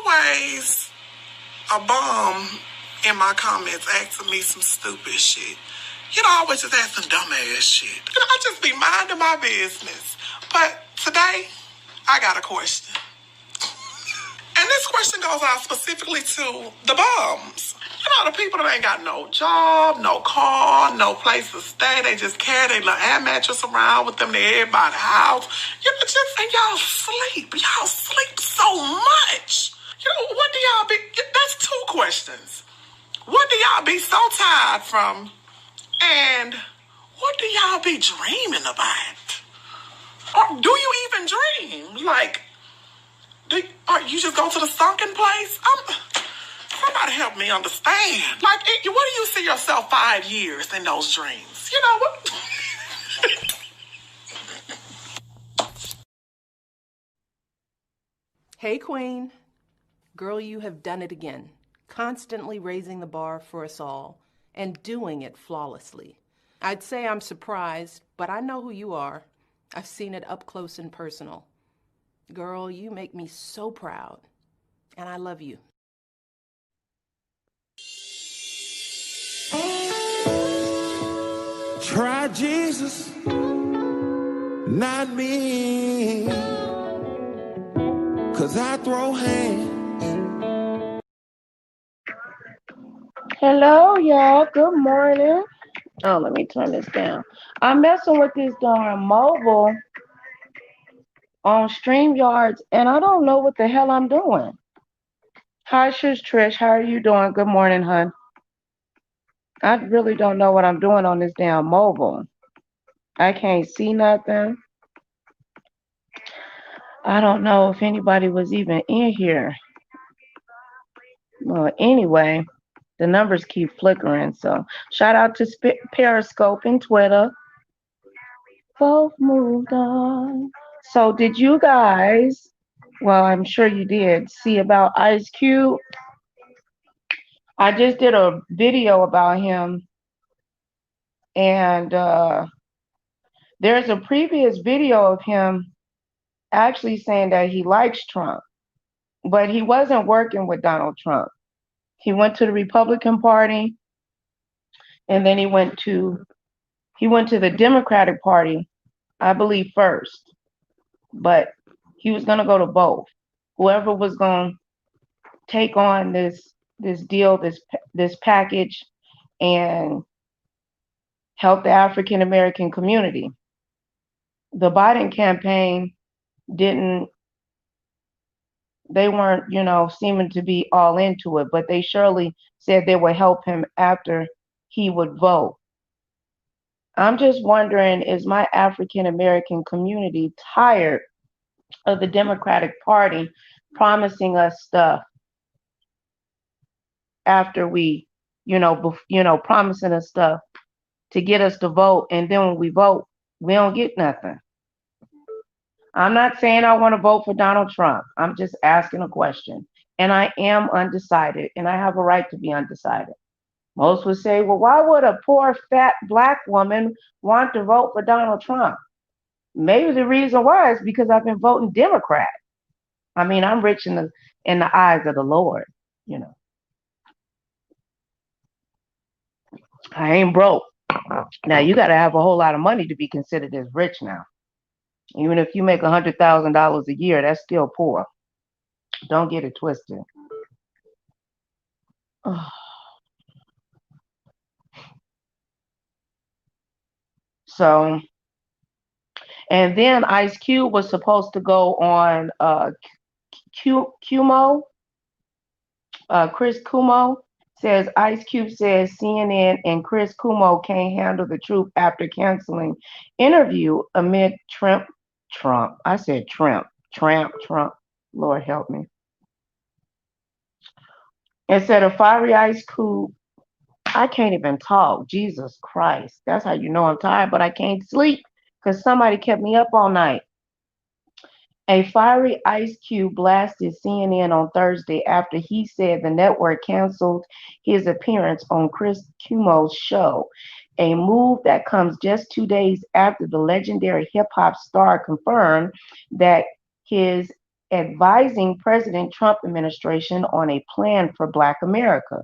always a bum in my comments asking me some stupid shit. You know, I always just ask some dumbass shit. And I just be minding my business. But today, I got a question. And this question goes out specifically to the bums. You know, the people that ain't got no job, no car, no place to stay. They just carry their little air mattress around with them to everybody's house. You know, and y'all sleep. Y'all sleep so much. You know, what do y'all be... That's two questions. What do y'all be so tired from? And what do y'all be dreaming about? Or do you even dream? Like, or you just go to the sunken place? Somebody help me understand. Like, what do you see yourself 5 years in those dreams? You know what? Hey, Queen. Girl, you have done it again. Constantly raising the bar for us all and doing it flawlessly. I'd say I'm surprised, but I know who you are. I've seen it up close and personal. Girl, you make me so proud, and I love you. Try Jesus, not me, 'cause I throw hands. Hello, y'all. Good morning. Oh, let me turn this down. I'm messing with this darn mobile on StreamYards, and I don't know what the hell I'm doing. Hi, Shush Trish. How are you doing? Good morning, hun. I really don't know what I'm doing on this damn mobile. I can't see nothing. I don't know if anybody was even in here. Well, anyway, the numbers keep flickering. So shout out to Periscope and Twitter. Both moved on. So did you guys, well, I'm sure you did, see about Ice Cube? I just did a video about him, and there's a previous video of him actually saying that he likes Trump, but he wasn't working with Donald Trump. He went to the Republican Party, and then he went to the Democratic Party, I believe, first. But he was going to go to both. Whoever was going to take on this deal, this package, and help the African American community. The Biden campaign weren't, seeming to be all into it, but they surely said they would help him after he would vote. I'm just wondering, is my African American community tired of the Democratic Party promising us stuff after we, promising us stuff to get us to vote, and then when we vote, we don't get nothing? I'm not saying I want to vote for Donald Trump. I'm just asking a question. And I am undecided, and I have a right to be undecided. Most would say, well, why would a poor, fat, black woman want to vote for Donald Trump? Maybe the reason why is because I've been voting Democrat. I mean, I'm rich in the eyes of the Lord, I ain't broke. Now, you got to have a whole lot of money to be considered as rich now. Even if you make $100,000 a year, that's still poor. Don't get it twisted. So, and then Ice Cube was supposed to go on Cuomo. Chris Cuomo says Ice Cube says CNN and Chris Cuomo can't handle the truth after canceling interview amid Trump. I said Trump. Lord help me. Instead of fiery Ice Cube, I can't even talk. Jesus Christ. That's how you know I'm tired, but I can't sleep because somebody kept me up all night. A fiery Ice Cube blasted CNN on Thursday after he said the network canceled his appearance on Chris Cuomo's show, a move that comes just 2 days after the legendary hip-hop star confirmed that his advising President Trump administration on a plan for Black America.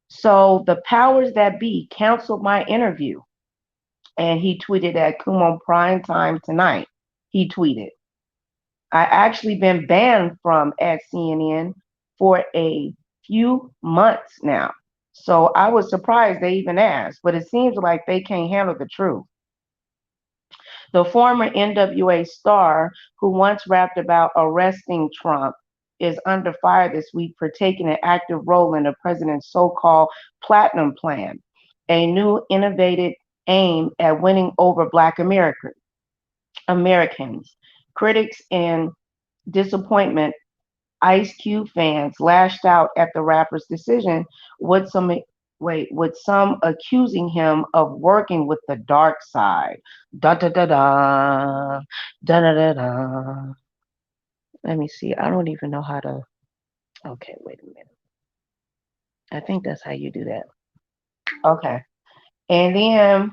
So the powers that be canceled my interview. And he tweeted at Kumo Prime Time tonight. He tweeted, I actually been banned from at CNN for a few months now. So I was surprised they even asked, but it seems like they can't handle the truth. The former NWA star who once rapped about arresting Trump is under fire this week for taking an active role in the president's so-called Platinum Plan, a new innovative aim at winning over Black Americans. Critics in disappointment, Ice Cube fans lashed out at the rapper's decision, with some accusing him of working with the dark side. Da da da da da da da da. Let me see. I don't even know how to. Okay, wait a minute. I think that's how you do that. Okay. And then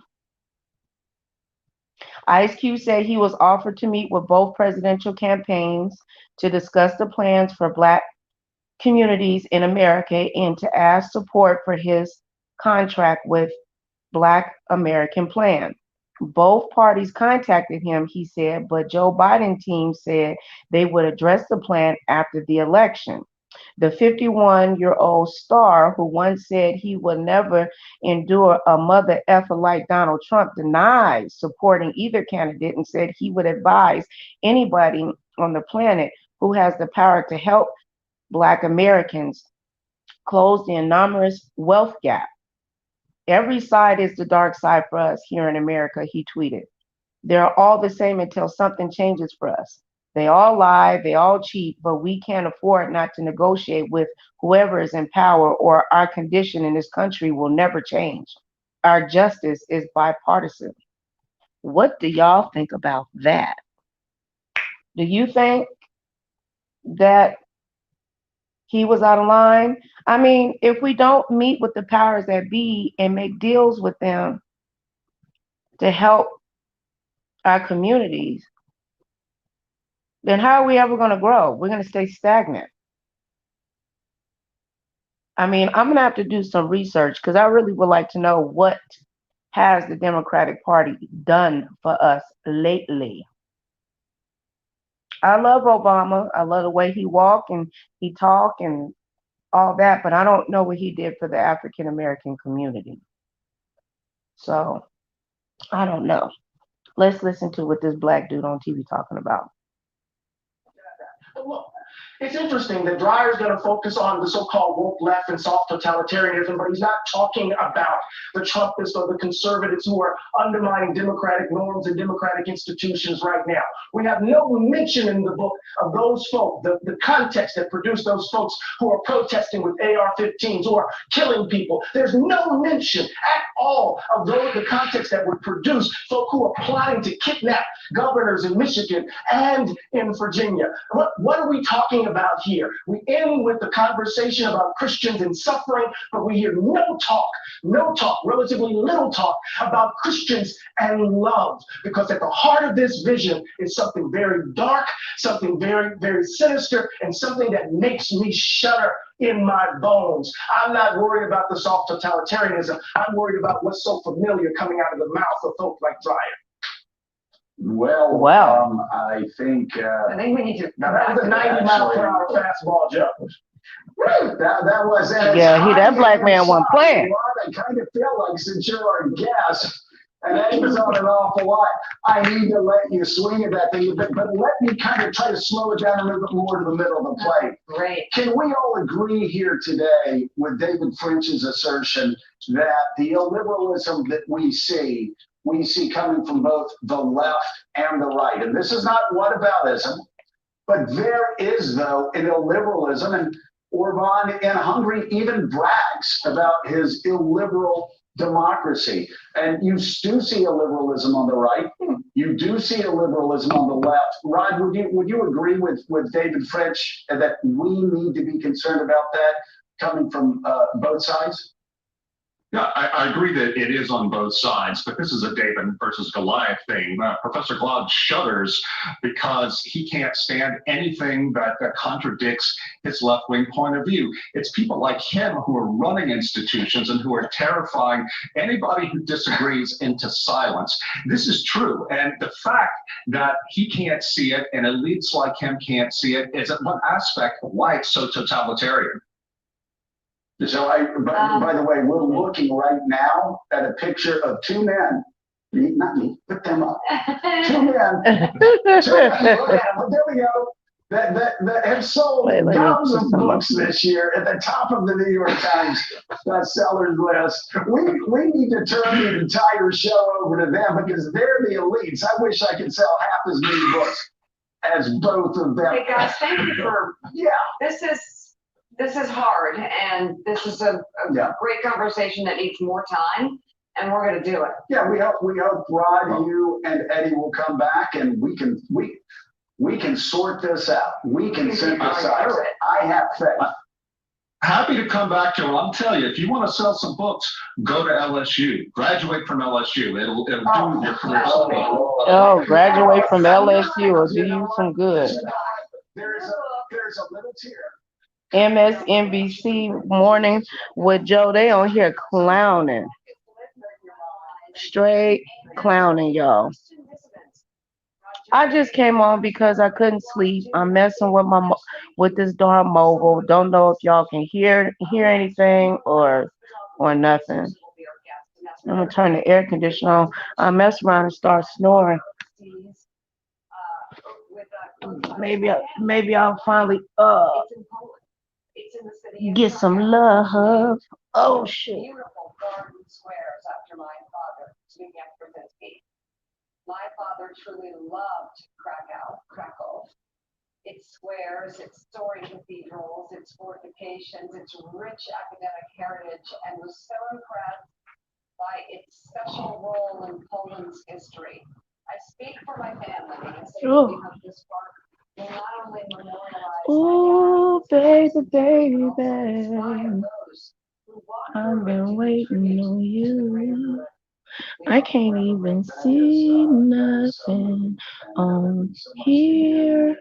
Ice Cube said he was offered to meet with both presidential campaigns to discuss the plans for Black communities in America and to ask support for his contract with Black American Plan. Both parties contacted him, he said, but Joe Biden team said they would address the plan after the election. The 51-year-old star, who once said he would never endure a mother effer like Donald Trump, denies supporting either candidate and said he would advise anybody on the planet who has the power to help Black Americans close the enormous wealth gap. Every side is the dark side for us here in America, he tweeted. They're all the same until something changes for us. They all lie, they all cheat, but we can't afford not to negotiate with whoever is in power, or our condition in this country will never change. Our justice is bipartisan. What do y'all think about that? Do you think that he was out of line? I mean, if we don't meet with the powers that be and make deals with them to help our communities, then how are we ever going to grow? We're going to stay stagnant. I mean, I'm going to have to do some research because I really would like to know what has the Democratic Party done for us lately. I love Obama. I love the way he walked and he talked and all that, but I don't know what he did for the African American community. So I don't know. Let's listen to what this Black dude on TV talking about. Look, it's interesting that Dreyer's going to focus on the so-called woke left and soft totalitarianism, but he's not talking about the Trumpists or the conservatives who are undermining democratic norms and democratic institutions right now. We have no mention in the book of those folk, the context that produced those folks who are protesting with AR-15s, who are killing people. There's no mention at all of the context that would produce folk who are plotting to kidnap governors in Michigan and in Virginia. What are we talking about here? We end with the conversation about Christians and suffering, but we hear no talk, relatively little talk about Christians and love, because at the heart of this vision is something very dark, something very, very sinister, and something that makes me shudder in my bones. I'm not worried about the soft totalitarianism. I'm worried about what's so familiar coming out of the mouth of folk like Dreyer. I think we need to. Now that was a 90-mile-per-hour fastball, Joe. that was it. Yeah, that black man wasn't playing. I kind of feel like, since you're our guest, and that was on an awful lot, I need to let you swing at that thing, but let me kind of try to slow it down a little bit more to the middle of the plate. Great. Can we all agree here today with David French's assertion that the illiberalism that we see coming from both the left and the right? And this is not whataboutism, but there is, though, an illiberalism, and Orban in Hungary even brags about his illiberal democracy. And you do see illiberalism on the right. You do see illiberalism on the left. Rod, would you agree with David French that we need to be concerned about that coming from both sides? Yeah, I agree that it is on both sides, but this is a David versus Goliath thing. Professor Glaude shudders because he can't stand anything that contradicts his left-wing point of view. It's people like him who are running institutions and who are terrifying anybody who disagrees into silence. This is true, and the fact that he can't see it and elites like him can't see it is one aspect of why it's so totalitarian. So by the way, we're looking right now at a picture of two men. Not me, put them up. Two men. Two men. Look at them. There we go. That have sold gobs of books this year at the top of the New York Times bestsellers list. We need to turn the entire show over to them because they're the elites. I wish I could sell half as many books as both of them. Hey guys, thank you for This is hard, and this is a great conversation that needs more time, and we're going to do it. Yeah, we hope Rod, you, and Eddie will come back, and we can sort this out. We can synthesize it. I have faith. Happy to come back to it. I'll tell you, if you want to sell some books, go to LSU. Graduate from LSU. It'll do your career. Oh, graduate from LSU will do you some good. There's a little tear. MSNBC Morning with Joe, they on here clowning. Straight clowning, y'all. I just came on because I couldn't sleep. I'm messing with this darn mobile. Don't know if y'all can hear anything or nothing. I'm gonna turn the air conditioner on. I mess around and start snoring. Maybe I'll finally get some love. Oh shit. Beautiful garden squares after my father, My father truly loved Krakow. Its squares, its storied cathedrals, its fortifications, its rich academic heritage, and was so impressed by its special role in Poland's history. I speak for my family and say that this park will not only memorialize oh, baby. I've been waiting on you. I can't even see nothing on here.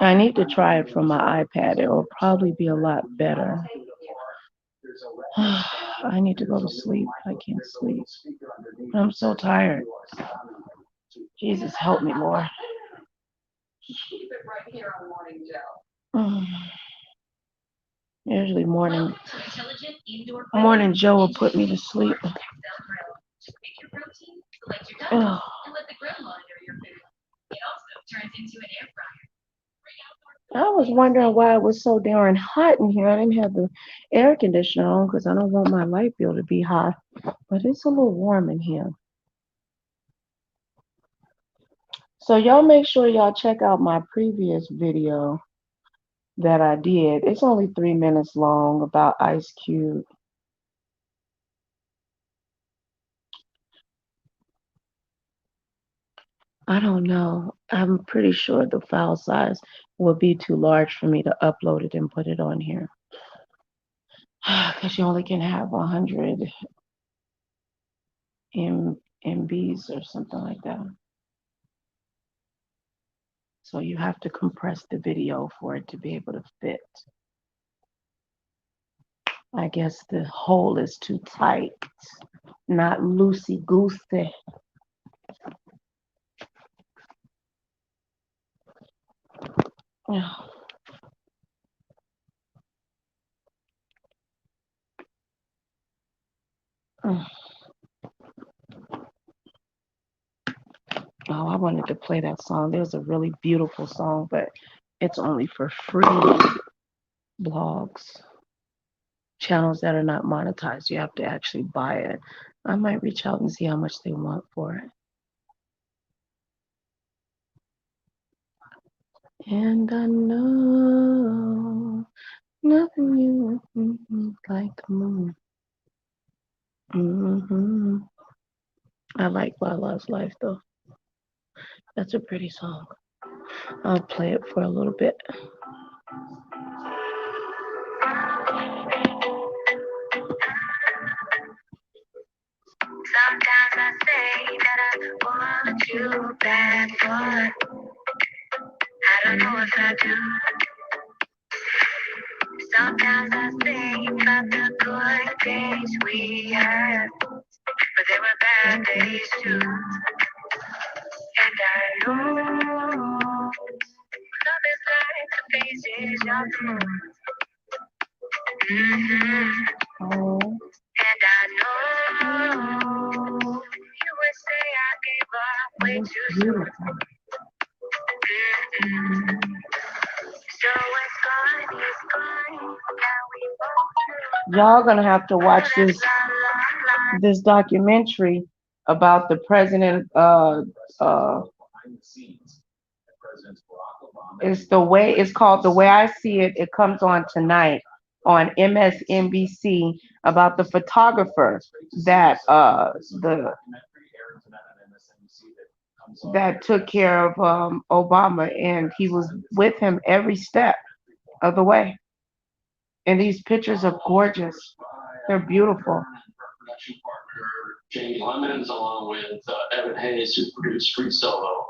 I need to try it from my iPad. It will probably be a lot better. I need to go to sleep. I can't sleep. I'm so tired. Jesus, help me, Lord. Keep it right here on Morning Joe. Usually Morning Joe will put me to sleep. Oh. I was wondering why it was so darn hot in here. I didn't have the air conditioner on because I don't want my light bill to be high. But it's a little warm in here. So y'all make sure y'all check out my previous video that I did. It's only 3 minutes long about Ice Cube. I don't know. I'm pretty sure the file size will be too large for me to upload it and put it on here. Because you only can have 100 MBs or something like that. So you have to compress the video for it to be able to fit. I guess the hole is too tight, not loosey-goosey. Oh, I wanted to play that song. There's a really beautiful song, but it's only for free blogs. Channels that are not monetized, you have to actually buy it. I might reach out and see how much they want for it. And I know nothing you like the moon. I like Lala's Life though. That's a pretty song. I'll play it for a little bit. too bad, but I don't know if I do. Sometimes I think about the good days we had, but there were bad days too. And I know love is like the phases of the moon. And I know you would say I gave up way too soon. So it's gone. Now we both know. Y'all gonna have to watch this documentary about the president. It's called The Way I See It. It comes on tonight on MSNBC about the photographer that that took care of Obama, and he was with him every step of the way. And these pictures are gorgeous. They're beautiful. Production partner Jamie Lemons, along with Evan Hayes, who produced Free Solo,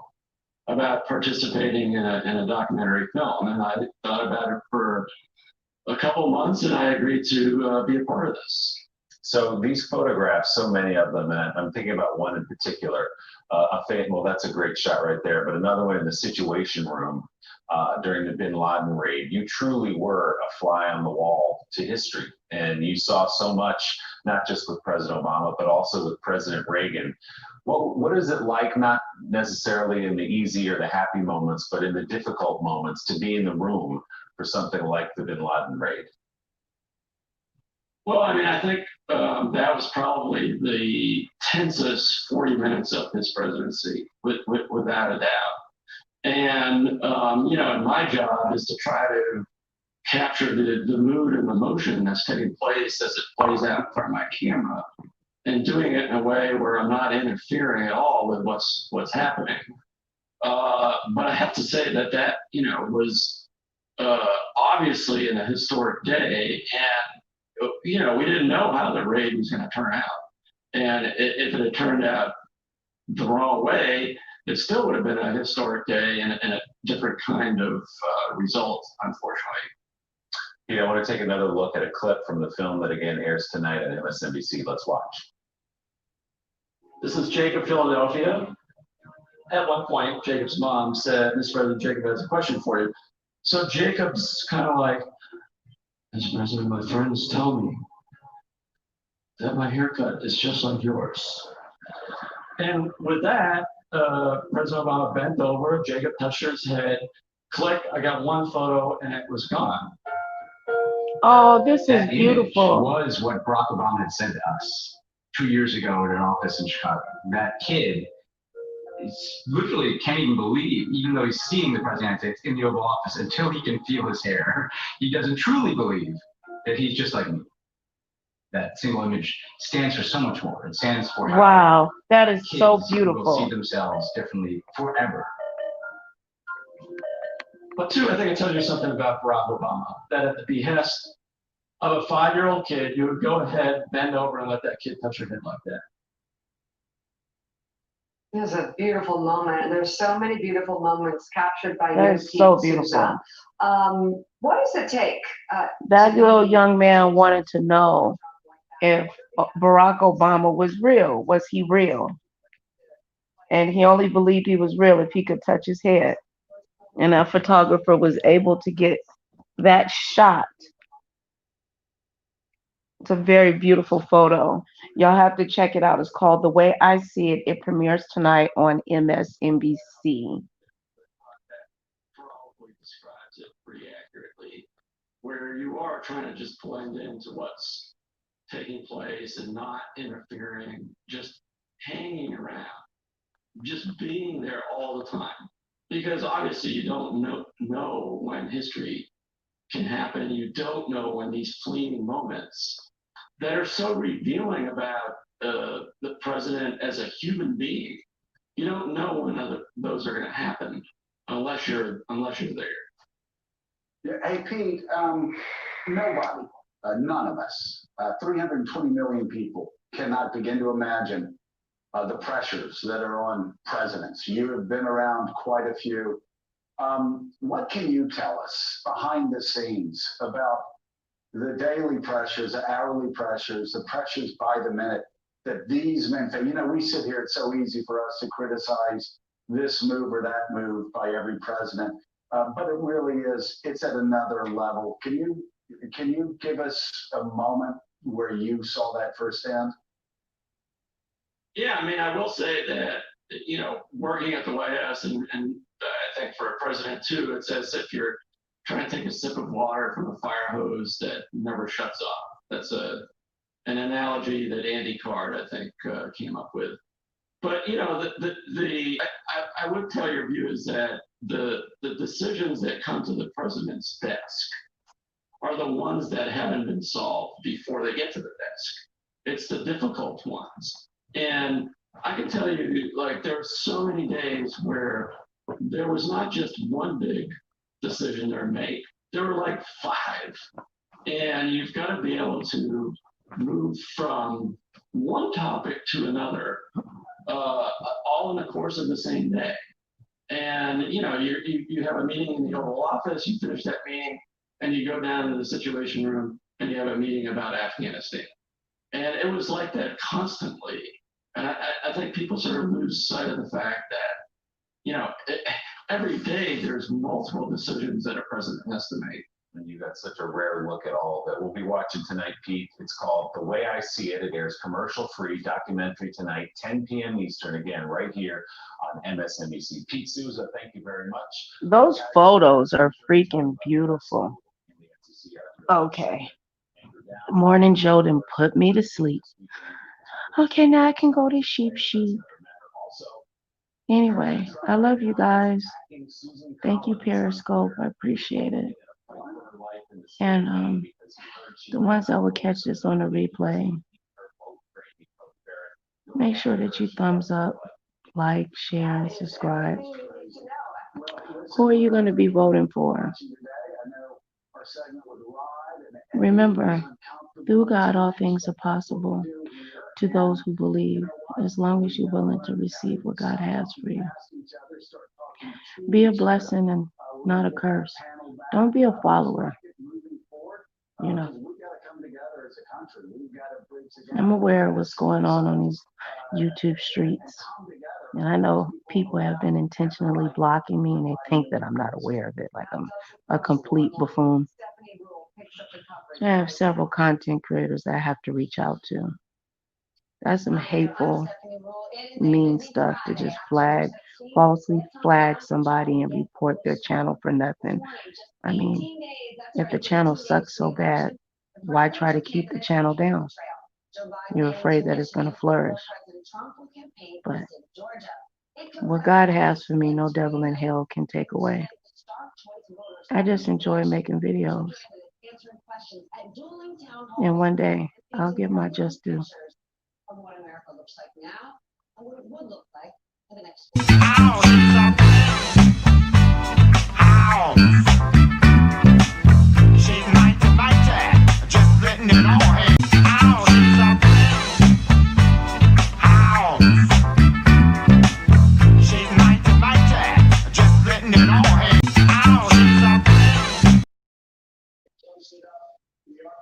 about participating in a documentary film. And I thought about it for a couple months, and I agreed to be a part of this. So these photographs, so many of them, and I'm thinking about one in particular, well, that's a great shot right there, but another one in the Situation Room during the Bin Laden raid. You truly were a fly on the wall to history, and you saw so much, not just with President Obama, but also with President Reagan. What is it like, not necessarily in the easy or the happy moments, but in the difficult moments, to be in the room for something like the Bin Laden raid? Well, I mean, I think that was probably the tensest 40 minutes of his presidency, without a doubt. And, and my job is to try to capture the mood and emotion that's taking place as it plays out in front of my camera, and doing it in a way where I'm not interfering at all with what's happening. But I have to say that was obviously in a historic day, and we didn't know how the raid was going to turn out. And if it had turned out the wrong way, it still would have been a historic day and a different kind of result, unfortunately. I want to take another look at a clip from the film that again airs tonight on MSNBC. Let's watch. This is Jacob, Philadelphia. At one point, Jacob's mom said, "Mr. President, Jacob has a question for you." So Jacob's kind of like, "Mr. President, my friends tell me that my haircut is just like yours." And with that, President Obama bent over, Jacob touched his head, click, I got one photo, and it was gone. Oh, this is That beautiful. image was what Barack Obama had said to us 2 years ago in an office in Chicago. That kid literally can't even believe, even though he's seeing the president in the Oval Office, until he can feel his hair, he doesn't truly believe that he's just like me. That single image stands for so much more. It stands for wow, that is kids so beautiful. will see themselves differently forever. But two, I think it tells you something about Barack Obama, that at the behest of a 5-year-old kid, you would go ahead, bend over, and let that kid touch your head like that. It was a beautiful moment, and there's so many beautiful moments captured by That you, is so Pete, beautiful. Susan. What does it take? That little young man wanted to know if Barack Obama was real. Was he real? And he only believed he was real if he could touch his head. And that photographer was able to get that shot. It's a very beautiful photo. Y'all have to check it out. It's called The Way I See It. It premieres tonight on MSNBC. Probably describes it pretty accurately, where you are trying to just blend into what's taking place and not interfering, just hanging around, just being there all the time. Because obviously you don't know when history can happen. You don't know when these fleeting moments that are so revealing about the president as a human being. You don't know when those are going to happen unless you're there. Yeah, hey, Pete, nobody, none of us, 320 million people cannot begin to imagine the pressures that are on presidents. You have been around quite a few. What can you tell us behind the scenes about the daily pressures, the hourly pressures, the pressures by the minute that these men face? You know, we sit here, it's so easy for us to criticize this move or that move by every president, but it really is, it's at another level. Can you give us a moment where you saw that firsthand? Yeah, I mean, I will say that, you know, working at the White House and I think for a president too, it's as if you're trying to take a sip of water from a fire hose that never shuts off. That's an analogy that Andy Card, I think, came up with. But, you know, I would tell your view is that the decisions that come to the president's desk are the ones that haven't been solved before they get to the desk. It's the difficult ones. And I can tell you, like, there are so many days where there was not just one big decision to make, there were like 5. And you've got to be able to move from one topic to another, all in the course of the same day. And, you know, you have a meeting in the Oval Office, you finish that meeting, and you go down to the Situation Room, and you have a meeting about Afghanistan. And it was like that constantly. And I think people sort of lose sight of the fact that, you know, every day there's multiple decisions that a president has to make. And you got such a rare look at all that we'll be watching tonight, Pete. It's called The Way I See It. It airs commercial-free documentary tonight, 10 p.m. Eastern, again, right here on MSNBC. Pete Souza, thank you very much. Those photos are freaking beautiful. Okay. Morning Joe done put me to sleep. Okay, now I can go to sheep. Anyway, I love you guys. Thank you, Periscope. I appreciate it. And the ones that will catch this on the replay, make sure that you thumbs up, like, share, and subscribe. Who are you going to be voting for? Remember, through God, all things are possible to those who believe, as long as you're willing to receive what God has for you. Be a blessing and not a curse. Don't be a follower. You know, I'm aware of what's going on these YouTube streets. And I know people have been intentionally blocking me and they think that I'm not aware of it, like I'm a complete buffoon. I have several content creators that I have to reach out to. That's some hateful, mean stuff to just falsely flag somebody and report their channel for nothing. I mean, if the channel sucks so bad, why try to keep the channel down? You're afraid that it's going to flourish. But what God has for me, no devil in hell can take away. I just enjoy making videos. And one day, I'll get my just due. Of what America looks like now and what it would look like for the next 4 years. Ow.